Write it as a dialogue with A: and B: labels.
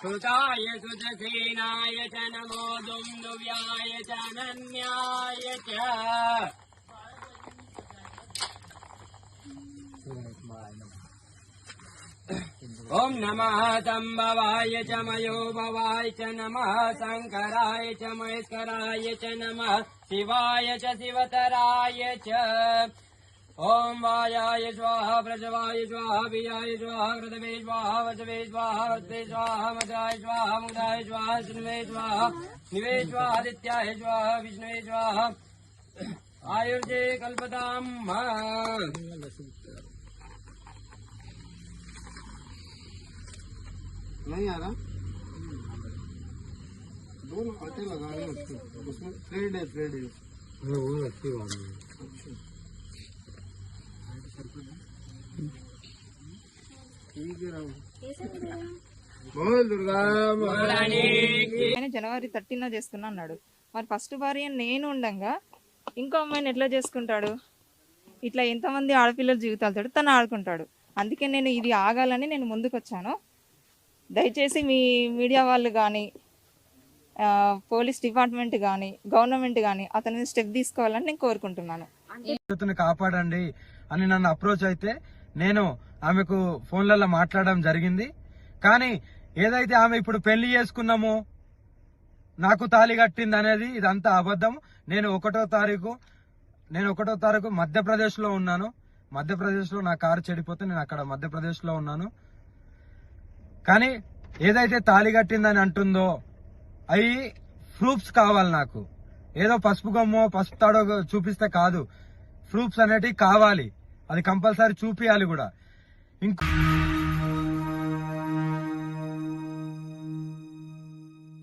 A: सुताय सुतसेनाय च नमो दुन्दुव्याय च अनन्याय च ओम नमः संभवाय च मयोभवाय च नमः शंकराय च महेश्वराय च नमः शिवाय च शिवतराय च ओम वायाय स्वाहा प्रजवाय स्वाहा वियाय स्वाहा कृतवे स्वाहा वचवे स्वाहा वचवे स्वाहा मदाय स्वाहा मुदाय स्वाहा श्रुवे स्वाहा निवे स्वाहा आदित्याय स्वाहा विष्णुवे स्वाहा आयुर्जे कल्पताम्
B: नहीं आ रहा दोनों आटे लगा रहे हैं उसमें थ्रेड है वो अच्छी बात है ठीक है बोल दुर्गा
C: ఆయన జనవరి 13న చేసుకున్నా అన్నాడు. మరి ఫస్ట్ భార్య నేను ఉండగా ఇంకో అమ్మాయిని ఎట్లా చేసుకుంటాడు? ఇట్లా ఎంతమంది ఆడపిల్లల జీవితాలతో తను ఆడుకుంటాడు. అందుకే నేను ఇది ఆగాలని నేను ముందుకు వచ్చాను. దయచేసి మీ మీడియా వాళ్ళు కానీ పోలీస్ డిపార్ట్మెంట్ కానీ గవర్నమెంట్ కానీ అతని స్టెప్ తీసుకోవాలని నేను కోరుకుంటున్నాను.
D: కాపాడండి అని నన్ను అప్రోచ్ అయితే నేను ఆమెకు ఫోన్లలో మాట్లాడడం జరిగింది. కానీ ఏదైతే ఆమె ఇప్పుడు పెళ్లి చేసుకున్నామో నాకు తాళి కట్టింది అనేది ఇదంతా అబద్ధం. నేను ఒకటో తారీఖు మధ్యప్రదేశ్ లో ఉన్నాను. మధ్యప్రదేశ్ లో నా కారు చెడిపోతే నేను అక్కడ మధ్యప్రదేశ్ లో ఉన్నాను. కానీ ఏదైతే తాళి కట్టిందని అంటుందో అవి ప్రూఫ్స్ కావాలి నాకు. ఏదో పసుపు గమ్మో పసుపు తాడో చూపిస్తే కాదు, ప్రూఫ్స్ అనేటివి కావాలి. అది కంపల్సరీ చూపియాలి కూడా. ఇంకో